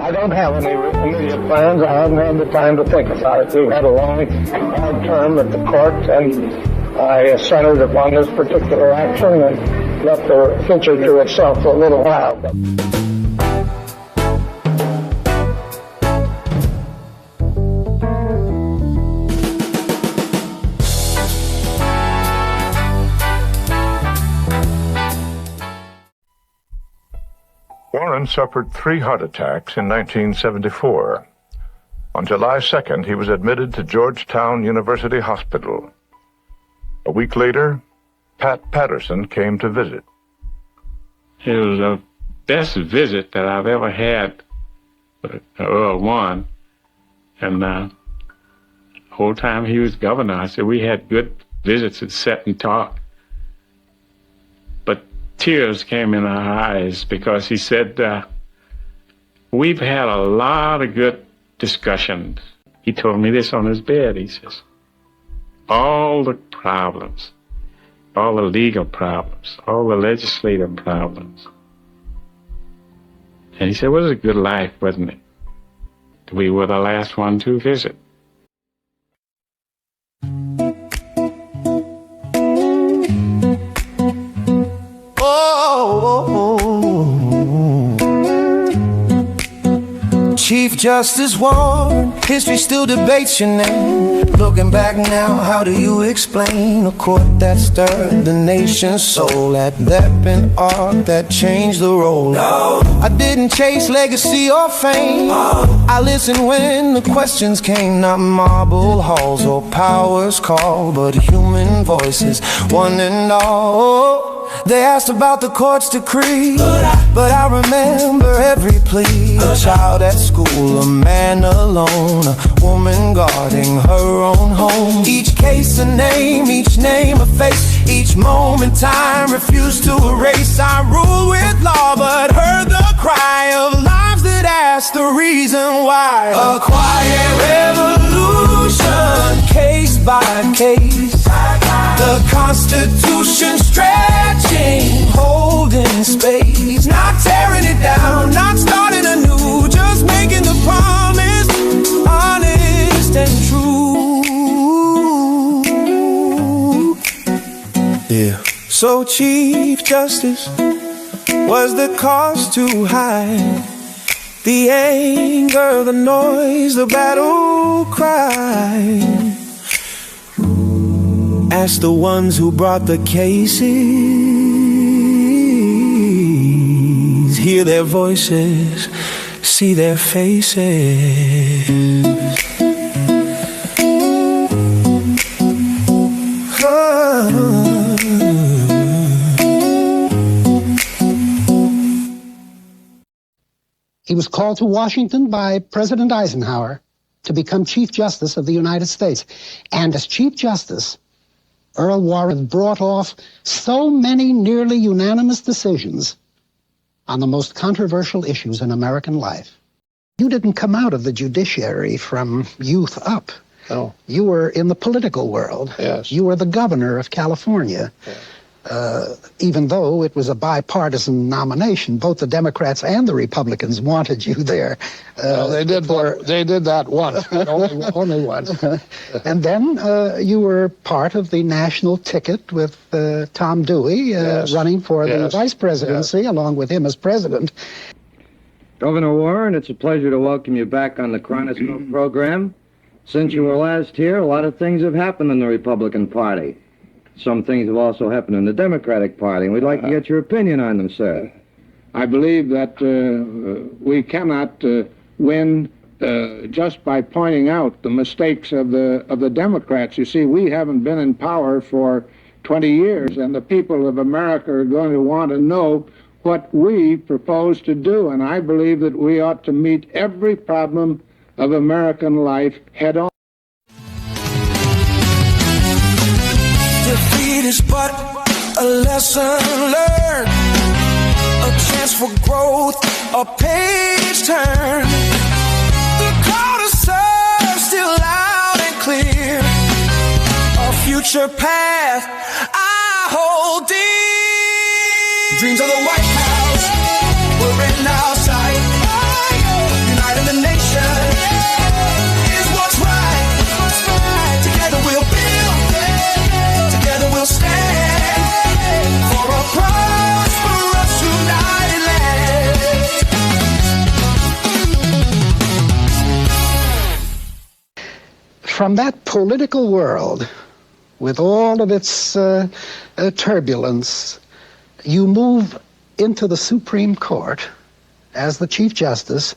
I don't have any immediate plans. I haven't had the time to think about it. We've had a long, hard term at the court, and I centered upon this particular action and left the future to itself for a little while. Warren suffered 3 heart attacks in 1974. On July 2nd, he was admitted to Georgetown University Hospital. A week later, Pat Patterson came to visit. It was the best visit that I've ever had with Earl Warren. And the whole time he was governor, I said we had good visits and sat and talked. But tears came in our eyes because he said, we've had a lot of good discussions. He told me this on his bed. He says, all the problems, all the legal problems, all the legislative problems. And he said, it was a good life, wasn't it? We were the last one to visit. Chief Justice Warren, history still debates your name. Looking back now, how do you explain a court that stirred the nation's soul? That weapon art that changed the role? No, I didn't chase legacy or fame. I listened when the questions came. Not marble halls or powers call, but human voices, one and all. They asked about the court's decree, but I remember every plea. A child at school, a man alone, a woman guarding her own home. Each case a name, each name a face, each moment time refused to erase. I ruled with law, but heard the cry of lives that asked the reason why. A quiet revolution, case by case. The Constitution stretching, holding space, not tearing it down, not starting anew, just making the promise honest and true. Yeah. So Chief Justice, was the cost too high? The anger, the noise, the battle cry. Ask the ones who brought the cases, hear their voices, see their faces. He was called to Washington by President Eisenhower to become Chief Justice of the United States. And as Chief Justice, Earl Warren brought off so many nearly unanimous decisions on the most controversial issues in American life. You didn't come out of the judiciary from youth up. No. You were in the political world. Yes. You were the governor of California. Yes. Even though it was a bipartisan nomination, both the Democrats and the Republicans wanted you there. Well, they did that once, but only once. And then you were part of the national ticket with Tom Dewey running for the vice presidency, along with him as president. Governor Warren, it's a pleasure to welcome you back on the Chronoscope program. Since you were last here, a lot of things have happened in the Republican Party. Some things have also happened in the Democratic Party, and we'd like to get your opinion on them, sir. I believe that we cannot win just by pointing out the mistakes of the Democrats. You see, we haven't been in power for 20 years, and the people of America are going to want to know what we propose to do, and I believe that we ought to meet every problem of American life head on. Defeat is but a lesson learned, a chance for growth, a page turn. The call to serve still loud and clear, a future path I hold dear. Dreams of the White House were in our sight. from that political world, with all of its turbulence, you move into the Supreme Court as the Chief Justice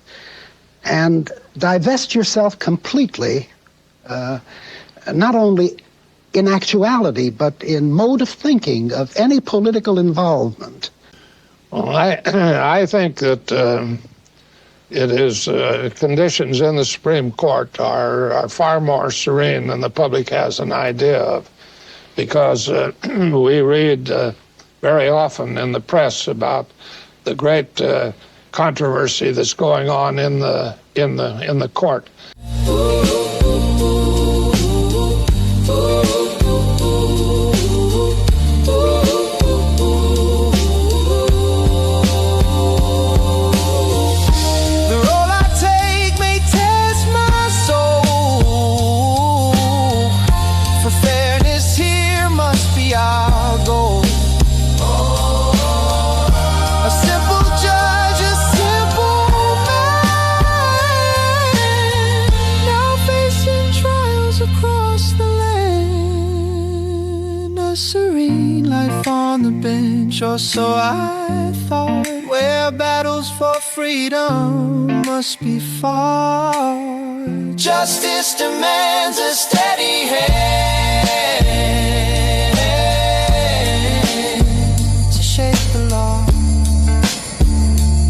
and divest yourself completely, not only in actuality, but in mode of thinking, of any political involvement. Well, I think that it is conditions in the Supreme Court are far more serene than the public has an idea of, because we read very often in the press about the great controversy that's going on in the court. Or so I thought, where battles for freedom must be fought. Justice demands a steady hand to shape the law,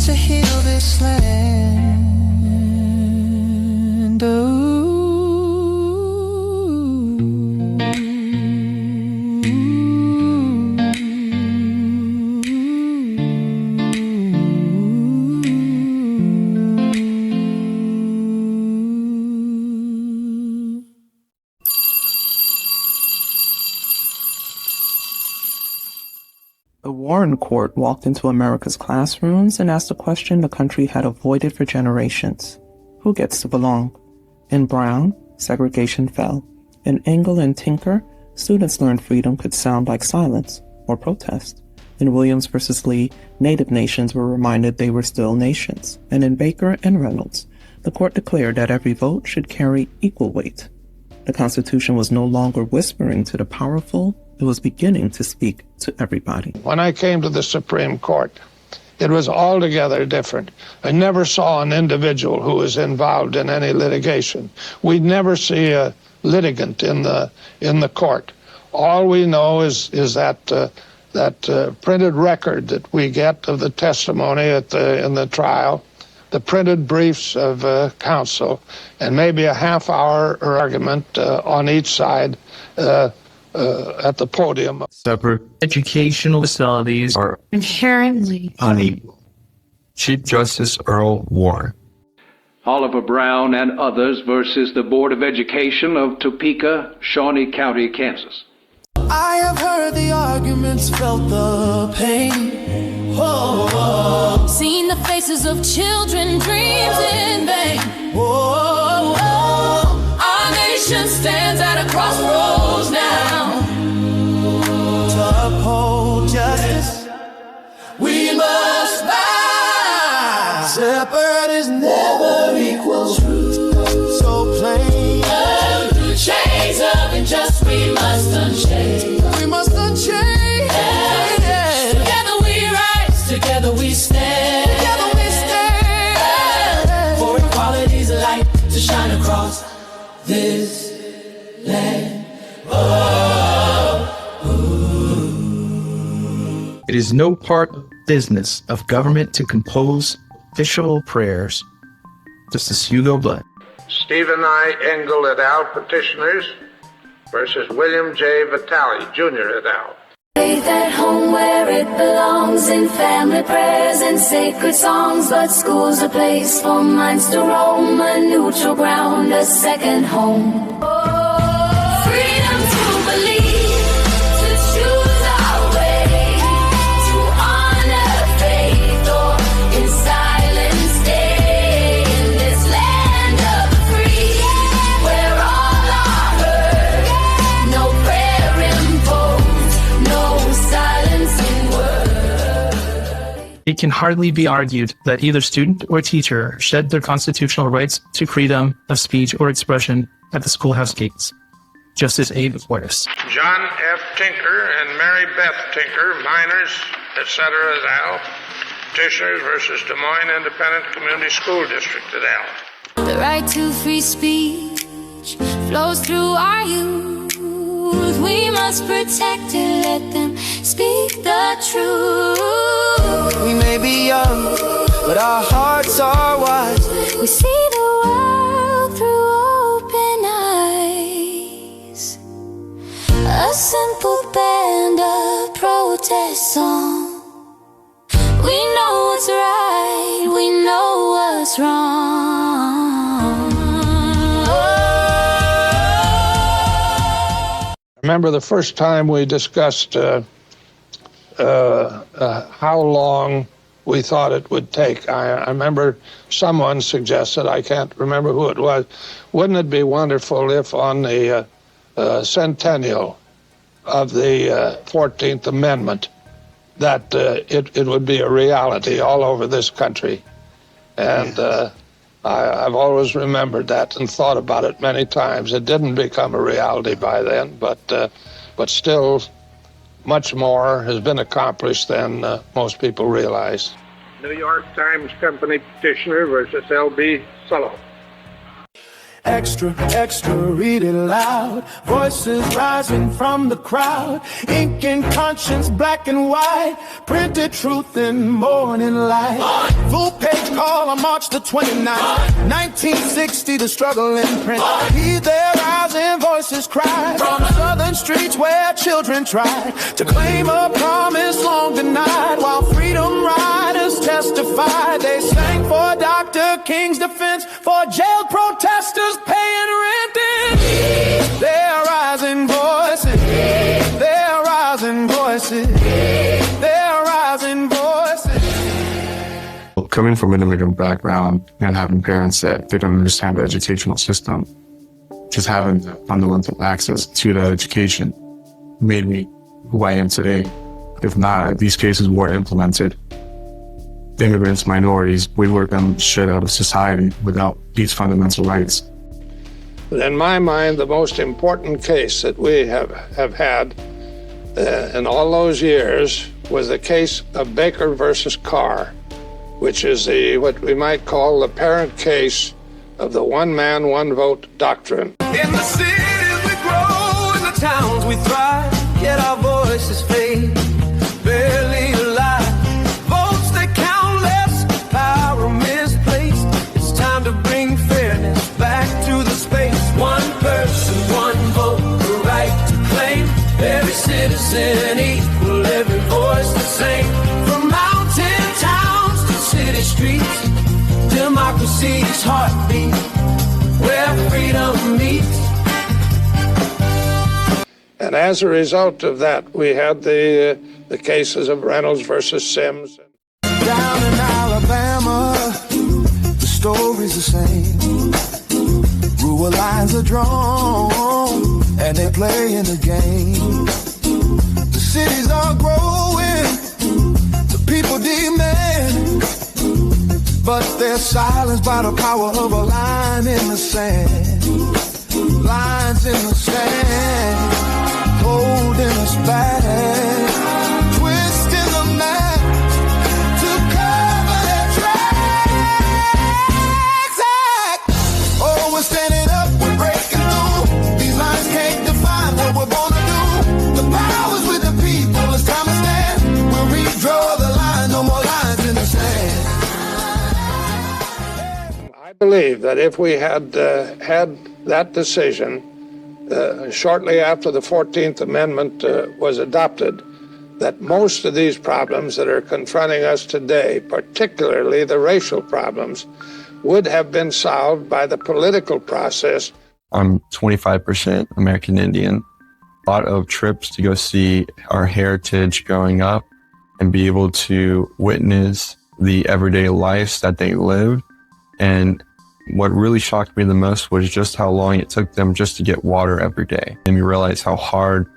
to heal this land. Ooh. The Warren Court walked into America's classrooms and asked a question the country had avoided for generations. Who gets to belong? In Brown, segregation fell. In Engel and Tinker, students learned freedom could sound like silence or protest. In Williams versus Lee, Native nations were reminded they were still nations. And in Baker and Reynolds, the court declared that every vote should carry equal weight. The Constitution was no longer whispering to the powerful, it was beginning to speak to everybody. When I came to the Supreme Court, it was altogether different. I never saw an individual who was involved in any litigation. We'd never see a litigant in the court. All we know is that printed record that we get of the testimony in the trial, the printed briefs of counsel, and maybe a half-hour argument on each side at the podium. Separate educational facilities are inherently unequal. Chief Justice Earl Warren. Oliver Brown and others versus the Board of Education of Topeka, Shawnee County, Kansas. I have heard the arguments, felt the pain. Whoa. Seen the faces of children, dreams in vain. Whoa. Our nation stands at a crossroads now. To uphold justice, we must bow. Separate is never equal. Truth so plain. The chains of injustice we must unchain. We must unchain. Together we rise, together we stand. Together we stand. For equality's light to shine across this land. It is no part of business of government to compose official prayers. Justice Hugo Blunt. Stephen I. Engel et al. Petitioners versus William J. Vitale, Jr. et al. Faith at home where it belongs, in family prayers and sacred songs. But school's a place for minds to roam, a neutral ground, a second home. Freedom to believe, to choose our way, to honor faith or in silence stay in this land of the free, where all are heard, no prayer imposed, no silence in word. He can hardly be argued that either student or teacher shed their constitutional rights to freedom of speech or expression at the schoolhouse gates. Justice A. Portis. John F. Tinker and Mary Beth Tinker, minors, etc. et al. Petitioners versus Des Moines Independent Community School District et al. The right to free speech flows through our youth. We must protect it, let them speak the truth. We may be young, but our hearts are wise. We see the world through open eyes. A simple band of protest song. We know what's right, we know what's wrong. I remember the first time we discussed how long we thought it would take. I remember someone suggested, I can't remember who it was, wouldn't it be wonderful if on the centennial of the 14th Amendment that it would be a reality all over this country. And I've always remembered that and thought about it many times. It didn't become a reality by then, but still much more has been accomplished than most people realize. New York Times Company petitioner versus L.B. Sullivan. Extra, extra, read it loud. Voices rising from the crowd. Ink and conscience, black and white. Printed truth in morning light. Full page call on March the 29th. 1960, the struggle in print. Hear their rising voices cry. From southern streets where children tried to claim a promise long denied. While freedom riders testified, they sang for Dr. King's defense. For jailed protesters paying rent in. They're rising voices. They're rising voices. They're rising voices. Coming from an immigrant background and having parents that they don't understand the educational system, just having fundamental access to that education made me who I am today. If not, if these cases were implemented, immigrants, minorities, we would have been shut out of society without these fundamental rights. In my mind, the most important case that we have had in all those years was the case of Baker versus Carr, which is what we might call the parent case of the one man, one vote doctrine. In the cities we grow, in the towns we thrive, yet our voices fade, barely alive. Votes that count less, power misplaced. It's time to bring fairness back to the space. One person, one vote, the right to claim. Every citizen equal, every voice the same. From mountain towns to city streets, democracy's heartbeat, where freedom meets. And as a result of that, we had the cases of Reynolds versus Sims. Down in Alabama, the story's the same. Rural lines are drawn, and they play in the game. The cities are growing, the people demand, but they're silenced by the power of a line in the sand. Lines in the sand, holding us back, twisting the map to cover their tracks. Oh, we're standing up, we're breaking through. These lines can't define what we're gonna do. The power's with the people, it's time to stand. We'll redraw the line, no more lines in the sand. I believe that if we had had that decision shortly after the 14th Amendment was adopted, that most of these problems that are confronting us today, particularly the racial problems, would have been solved by the political process. I'm 25% American Indian. A lot of trips to go see our heritage growing up and be able to witness the everyday lives that they lived. And what really shocked me the most was just how long it took them just to get water every day. And we realized how hard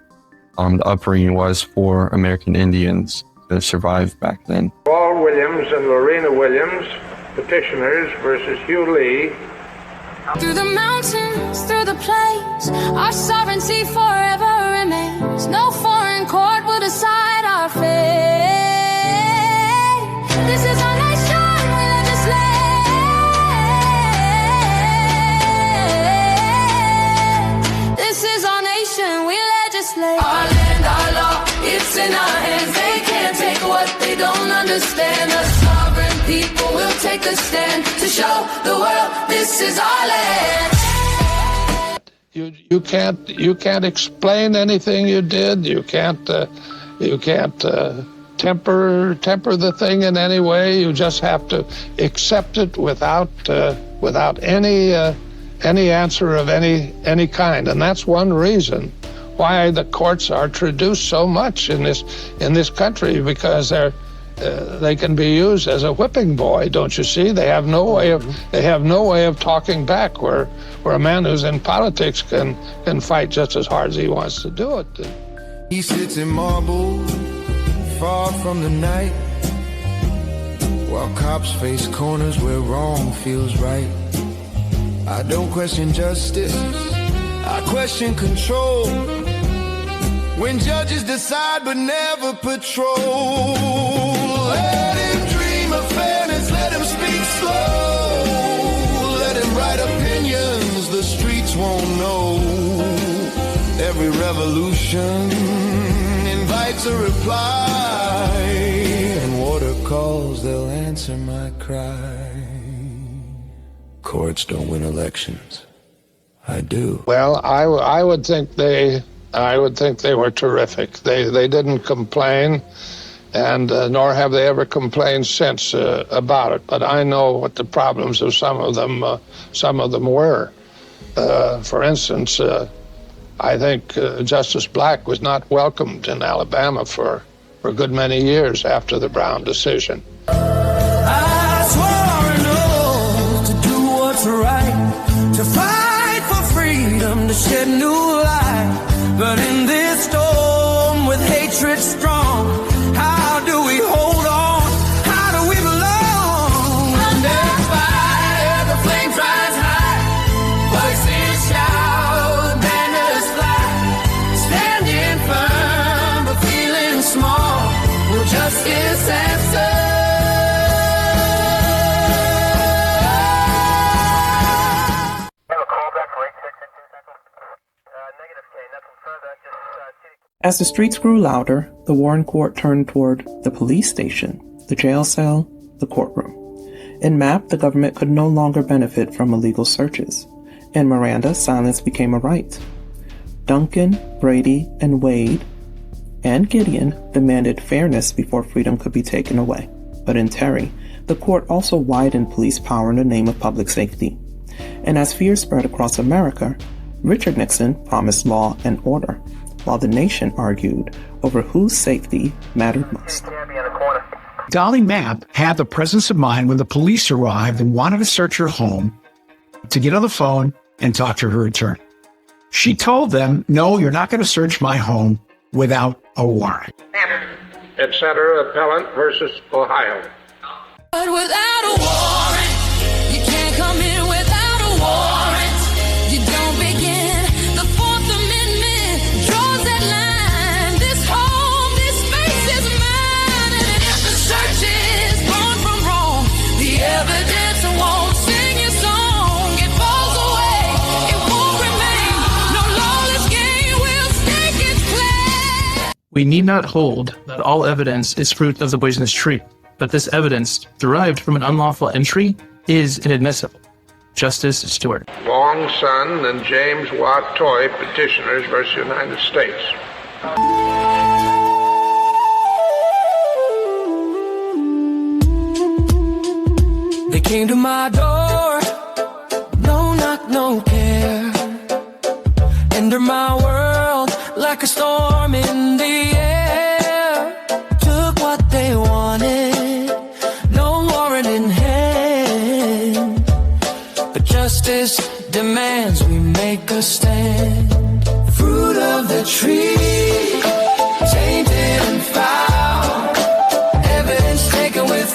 the upbringing was for American Indians to survive back then. All Williams and Lorena Williams, petitioners versus Hugh Lee. Through the mountains, through the plains, our sovereignty forever remains. No foreign court will decide our fate. This is our nation, we legislate. This is our nation, we legislate. Our land, our law, it's in our hands. They can't take what they don't understand. The sovereign people will take a stand to show the world this is our land. You can't explain anything you did. You can't temper the thing in any way. You just have to accept it without any answer of any kind. And that's one reason why the courts are traduced so much in this country, because they can be used as a whipping boy, don't you see? They have no way of talking back, where a man who's in politics can fight just as hard as he wants to do it. He sits in marble, far from the night, while cops face corners where wrong feels right. I don't question justice, I question control. When judges decide but never patrol, let him dream of fairness, let him speak slow, let him write opinions the streets won't know. Every revolution invites a reply, and water calls, they'll answer my cry. Courts don't win elections. I do. Well, I would think they were terrific. They didn't complain, and nor have they ever complained since about it. But I know what the problems of some of them were. For instance, I think Justice Black was not welcomed in Alabama for a good many years after the Brown decision. I swore an oath to do what's right, to fight for freedom, to shed new light. But in this storm with hatred strong, how do we hold on? How do we belong? Under fire, the flames rise high, voices shout, banners fly, standing firm but feeling small. Will justice answer? As the streets grew louder, the Warren Court turned toward the police station, the jail cell, the courtroom. In Mapp, the government could no longer benefit from illegal searches. In Miranda, silence became a right. Duncan, Brady, and Wade, and Gideon demanded fairness before freedom could be taken away. But in Terry, the court also widened police power in the name of public safety. And as fear spread across America, Richard Nixon promised law and order, while the nation argued over whose safety mattered most. Dolly Mapp had the presence of mind when the police arrived and wanted to search her home to get on the phone and talk to her attorney. She told them, "No, you're not going to search my home without a warrant." Etc. Appellant versus Ohio. But without a warrant, you can't come in without a warrant. You don't begin. The Fourth Amendment draws that line. This home, this space is mine. And if the search is born from wrong, the evidence won't sing your song. It falls away, it won't remain. No lawless game will stake its claim. We need not hold that all evidence is fruit of the poisonous tree, but this evidence, derived from an unlawful entry, is inadmissible. Justice Stewart. Long Son and James Watt Toy, petitioners versus United States. They came to my door, no knock, no care. Enter my world like a storm in the air. Took what they wanted, no warrant in hand. But justice demands we make a stand. Fruit of the tree, tainted and foul. Evidence taken with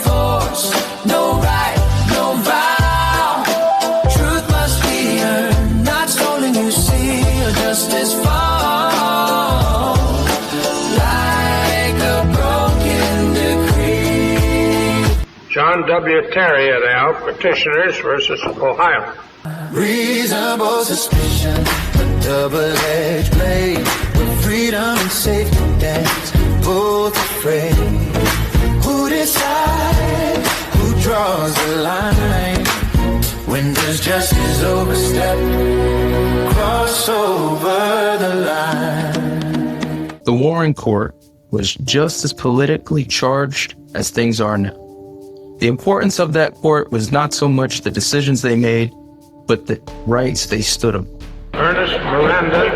John W. Terry et al., Petitioners versus Ohio. Reasonable suspicion, a double-edged blade, with freedom and safety dance, both afraid. Who decides, who draws the line? When does justice overstep, cross over the line? The Warren Court was just as politically charged as things are now. The importance of that court was not so much the decisions they made, but the rights they stood up. Ernest Miranda,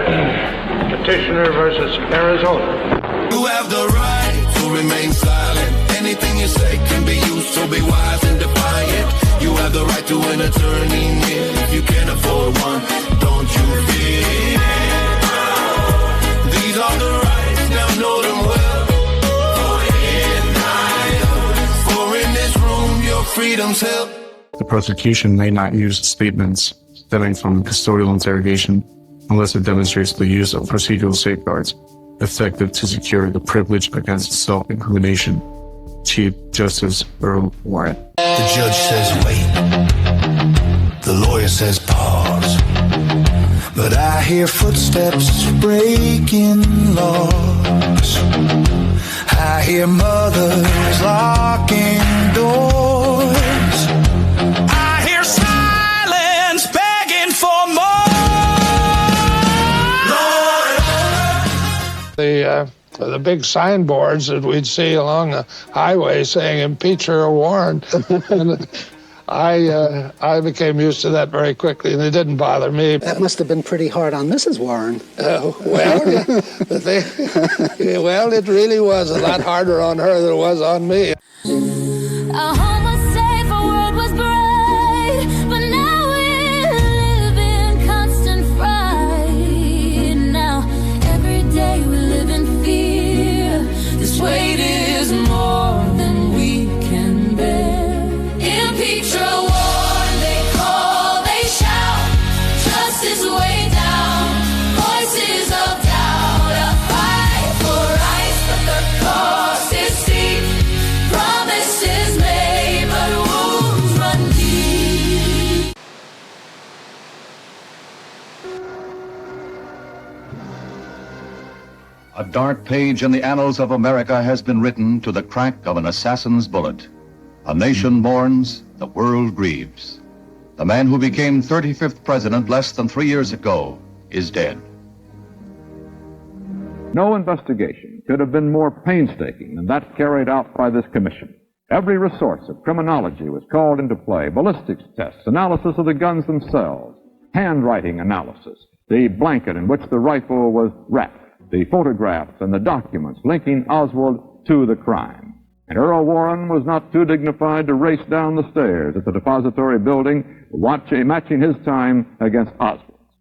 Petitioner versus Arizona. You have the right to remain silent. Anything you say can be used, so be wise and defiant. You have the right to an attorney if you can't afford one. Don't you fear? These are the rights, now know them well. For in this room, your freedom's held. The prosecution may not use statements stemming from custodial interrogation unless it demonstrates the use of procedural safeguards effective to secure the privilege against self-incrimination. Chief Justice Earl Warren. The judge says wait, the lawyer says pause, but I hear footsteps breaking laws. I hear mothers locking doors. I hear silence begging for more. The big signboards that we'd see along the highway saying "Impeach Earl Warren," and I became used to that very quickly, and it didn't bother me. That must have been pretty hard on Mrs. Warren. Well, it really was a lot harder on her than it was on me. Our home was safe, our world was bright, but now we live in constant fright. Now every day we live in fear. This weight is more than we can bear. Impeach Earl Warren, they call, they shout, justice way down, voices of doubt. A fight for rights, but the cost is steep. Promises made, but wounds run deep. A dark page in the annals of America has been written to the crack of an assassin's bullet. A nation mourns, the world grieves. The man who became 35th president less than 3 years ago is dead. No investigation could have been more painstaking than that carried out by this commission. Every resource of criminology was called into play: ballistics tests, analysis of the guns themselves, handwriting analysis, the blanket in which the rifle was wrapped, the photographs and the documents linking Oswald to the crime. And Earl Warren was not too dignified to race down the stairs at the depository building, matching his time against Oswald's.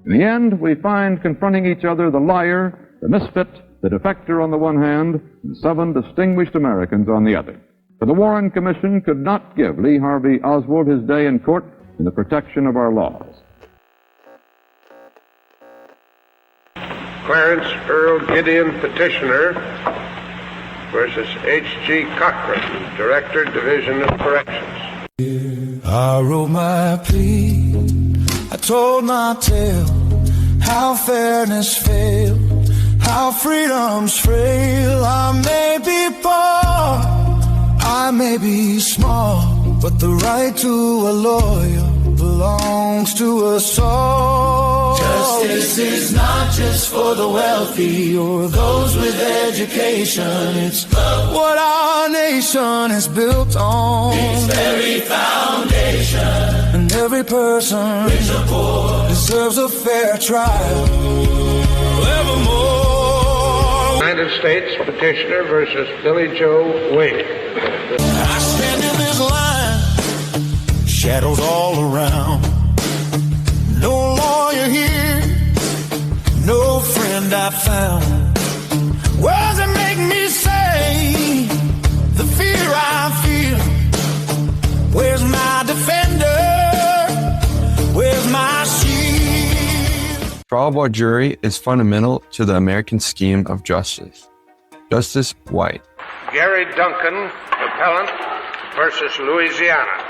In the end, we find confronting each other the liar, the misfit, the defector on the one hand, and 7 distinguished Americans on the other. For the Warren Commission could not give Lee Harvey Oswald his day in court in the protection of our laws. Clarence Earl Gideon, Petitioner versus H.G. Cochran, Director, Division of Corrections. I wrote my plea, I told my tale, how fairness failed, how freedom's frail. I may be poor, I may be small, but the right to a lawyer belongs to us all. Justice is not just for the wealthy or those with education. It's what our nation is built on. Its very foundation. And every person, rich or poor, deserves a fair trial. Evermore. United States Petitioner versus Billy Joe Wade. I stand in this line, shadows all around. No lawyer here, no friend I found. Words that make me say the fear I feel. Where's my defender? Where's my shield? Trial by jury is fundamental to the American scheme of justice. Justice White. Gary Duncan, appellant, versus Louisiana.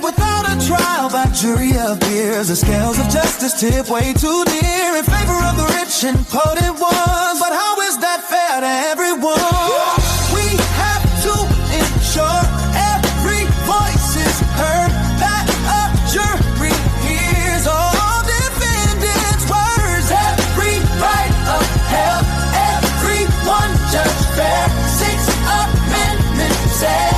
Without a trial by jury of peers, the scales of justice tip way too near in favor of the rich and potent ones. But how is that fair to everyone? We have to ensure every voice is heard, that a jury hears all defendants' words. Every right upheld, everyone judged fair. 6th Amendment says.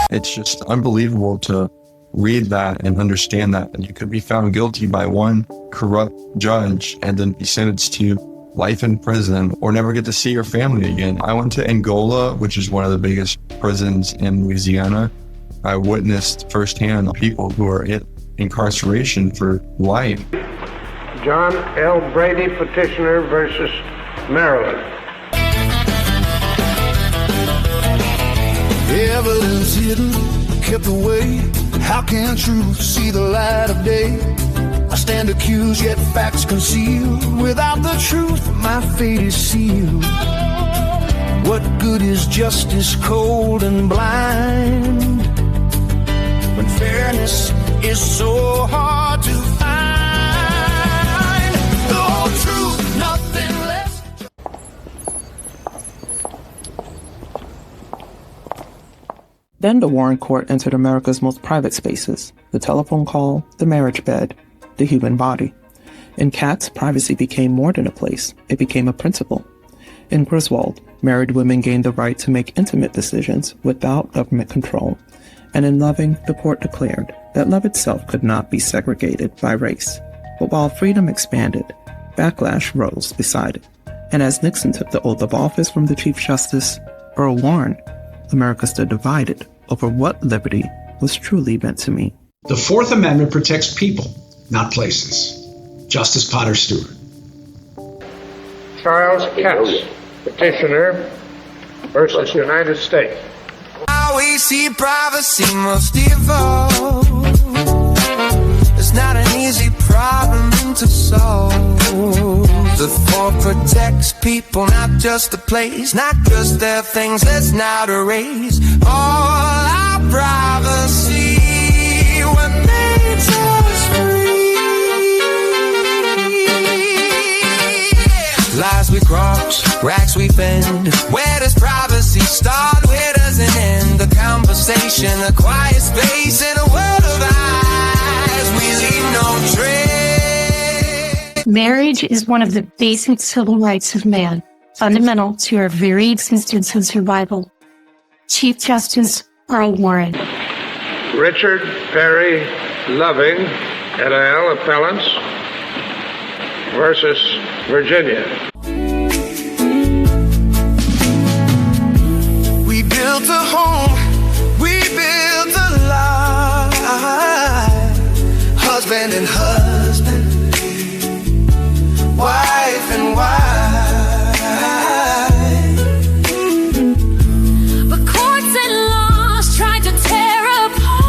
It's just unbelievable to read that and understand that. And you could be found guilty by one corrupt judge and then be sentenced to life in prison or never get to see your family again. I went to Angola, which is one of the biggest prisons in Louisiana. I witnessed firsthand people who are in incarceration for life. John L. Brady, petitioner versus Maryland. Evidence hidden, kept away. How can truth see the light of day? I stand accused, yet facts concealed. Without the truth, my fate is sealed. What good is justice cold and blind when fairness is so hard to find? The whole truth, nothing less. Then the Warren Court entered America's most private spaces, the telephone call, the marriage bed, the human body. In Katz, privacy became more than a place, it became a principle. In Griswold, married women gained the right to make intimate decisions without government control. And in Loving, the court declared that love itself could not be segregated by race. But while freedom expanded, backlash rose beside it. And as Nixon took the oath of office from the Chief Justice, Earl Warren, America stood divided over what liberty was truly meant to mean. The Fourth Amendment protects people, not places. Justice Potter Stewart. Charles Katz, petitioner versus United States. How we see privacy must evolve. It's not an easy problem to solve. The fourth protects people, not just the place, not just their things. Let's not erase all our privacy when nature's free. Lies we cross, racks we bend. Where does privacy start? Where does it end? The conversation, a quiet space in a world of eyes. We leave no trace. Marriage is one of the basic civil rights of man, fundamental to our very existence and survival. Chief Justice Earl Warren. Richard Perry Loving et al. Appellants versus Virginia. We built a home, we built a life. Husband and husband, wife and wife. But courts and laws tried to tear apart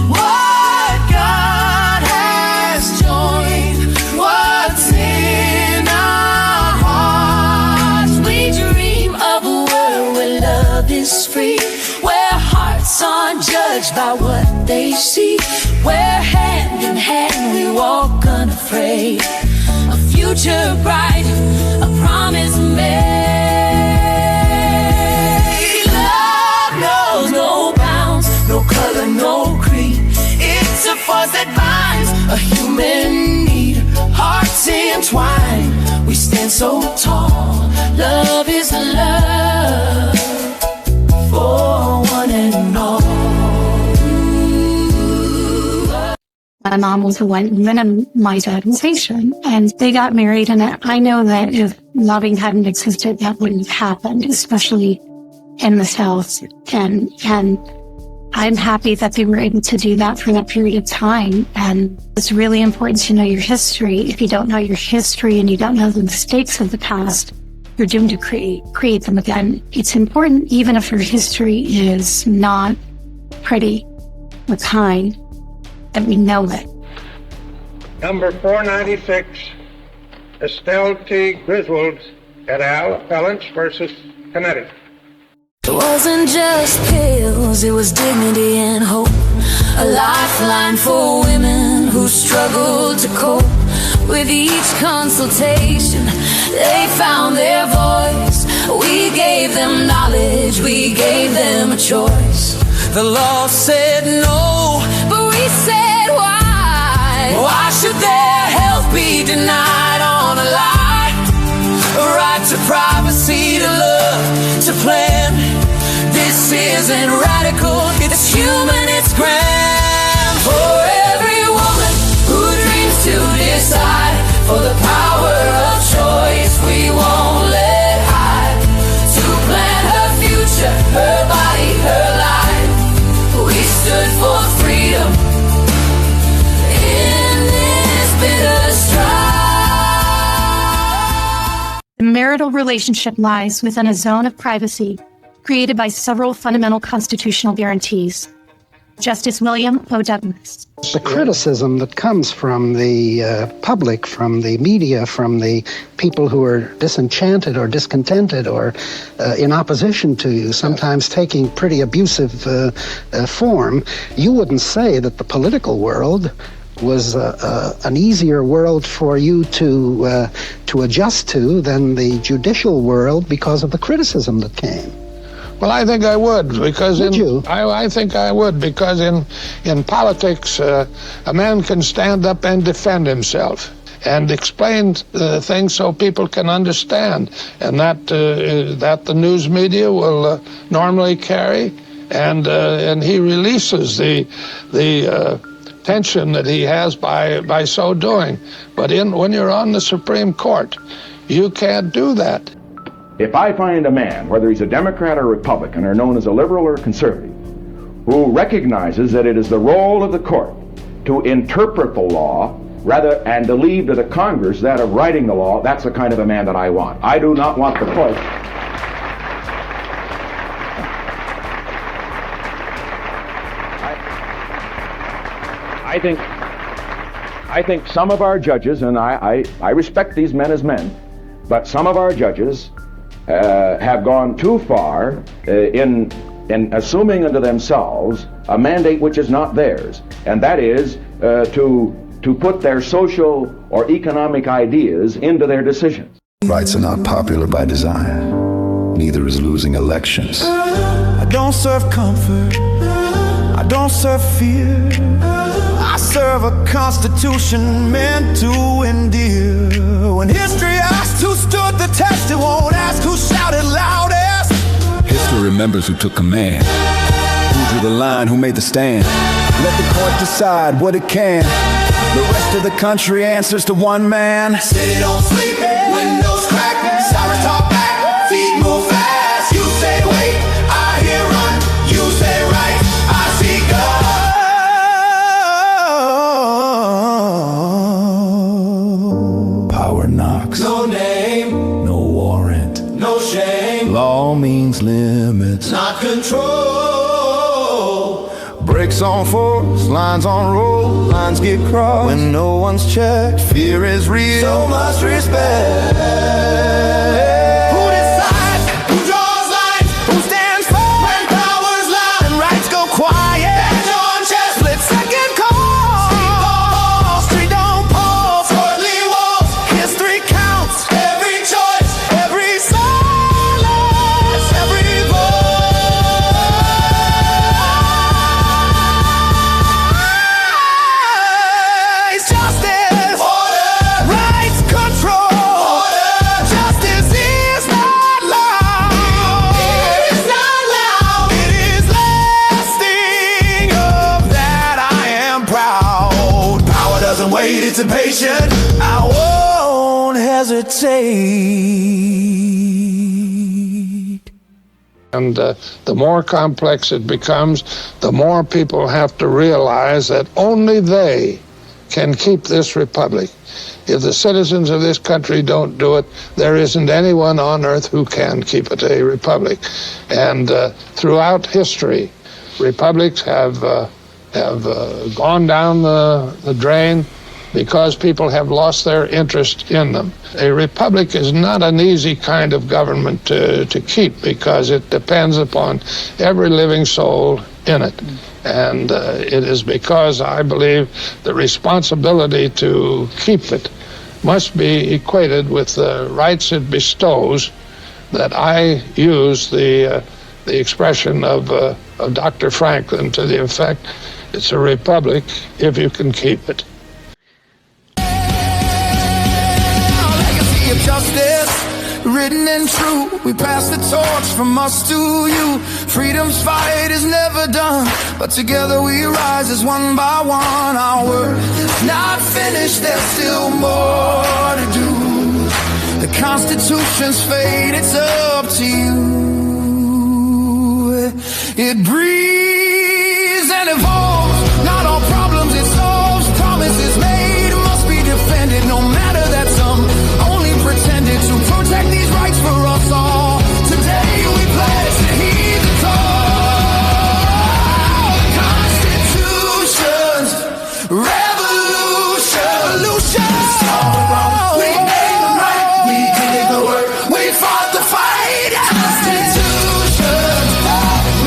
what God has joined, what's in our hearts. We dream of a world where love is free, where hearts aren't judged by what they see, where hand in hand we walk unafraid. A future bright, a promise made. Love knows no bounds, no color, no creed. It's a force that binds a human need. Hearts entwined, we stand so tall. Love is love for one and all. My mom was a white woman and my dad was Haitian, and they got married. And I know that if Loving hadn't existed, that wouldn't have happened, especially in the South. And I'm happy that they were able to do that for that period of time. And it's really important to know your history. If you don't know your history and you don't know the mistakes of the past, you're doomed to create them again. It's important, even if your history is not pretty or kind, that we know it. Number 496, Estelle T. Griswold et al., Appellants versus Connecticut. It wasn't just pills, it was dignity and hope. A lifeline for women who struggled to cope. With each consultation, they found their voice. We gave them knowledge, we gave them a choice. The law said no, but we said why? Why should their health be denied on a lie? A right to privacy, to love, to plan. This isn't radical, it's human, it's grand. For every woman who dreams to decide, for the power of choice we won't let hide. To plan her future, her body, her life. We stood for freedom in this bitter strife. The marital relationship lies within a zone of privacy created by several fundamental constitutional guarantees. Justice William O. Douglas. The criticism that comes from the public, from the media, from the people who are disenchanted or discontented or in opposition to you, sometimes taking pretty abusive form, you wouldn't say that the political world was an easier world for you to adjust to than the judicial world because of the criticism that came. Well, I think I would, because I think I would, because in politics, a man can stand up and defend himself and explain things so people can understand, and that the news media will normally carry, and he releases the tension that he has by so doing. But when you're on the Supreme Court, you can't do that. If I find a man, whether he's a Democrat or Republican, or known as a liberal or conservative, who recognizes that it is the role of the court to interpret the law and to leave to the Congress that of writing the law, that's the kind of a man that I want. I do not want the court. I think some of our judges, and I respect these men as men, but some of our judges have gone too far in assuming unto themselves a mandate which is not theirs, and that is to put their social or economic ideas into their decisions. Rights are not popular by design. Neither is losing elections. I don't serve comfort. I don't serve fear. I serve a constitution meant to endear. When history asks who stood the test, it won't ask who shouted loudest. History remembers who took command, who drew the line, who made the stand. Let the court decide what it can. The rest of the country answers to one man. City don't sleep, windows crack, sirens talk back, feet move fast. You say wait, I hear run. You say right, I see God. Power knocks. No name, no warrant, no shame. Law means limits, not control. Brakes on force, lines on roll, lines get crossed when no one's checked. Fear is real, so much respect. Who decides? Who draws lines? Who stands firm when power's loud and rights go quiet? Badge on chest, split second call. Street don't pause, courtly walls. History counts. Every choice, every silence, every voice. Justice, order, rights, control. Order, justice is not loud. It is not loud. It is lasting. Of that I am proud. Power doesn't wait, it's impatient. I won't hesitate. And the more complex it becomes, the more people have to realize that only they can keep this republic. If the citizens of this country don't do it, there isn't anyone on earth who can keep it a republic. And throughout history, republics have gone down the drain because people have lost their interest in them. A republic is not an easy kind of government to keep because it depends upon every living soul in it. And it is because I believe the responsibility to keep it must be equated with the rights it bestows that I use the expression of Dr. Franklin to the effect, it's a republic if you can keep it. Justice, written and true, we pass the torch from us to you. Freedom's fight is never done, but together we rise as one by one. Our work is not finished, there's still more to do. The Constitution's fate, it's up to you. It breathes and evolves, not all problems it solves. Promises made must be defended, no matter that some pretended to protect these rights for us all. Today we pledge to heed the call. The Constitution's revolution. It's all wrong. We made the right. We did the work. We fought the fight. Constitution's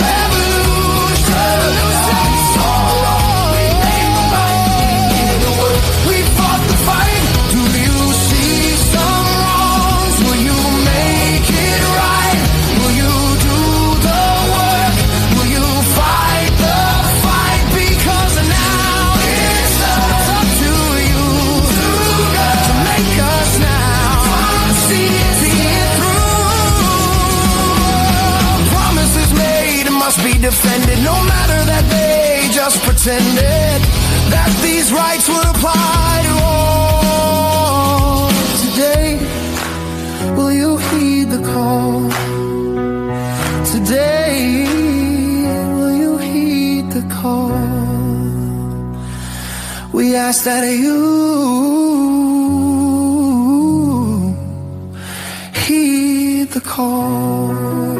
revolution. It's all wrong. We made the right. We did the work. We fought the fight. Do you see some? Defended, no matter that they just pretended that these rights would apply to all. Today, will you heed the call? Today, will you heed the call? We ask that you heed the call.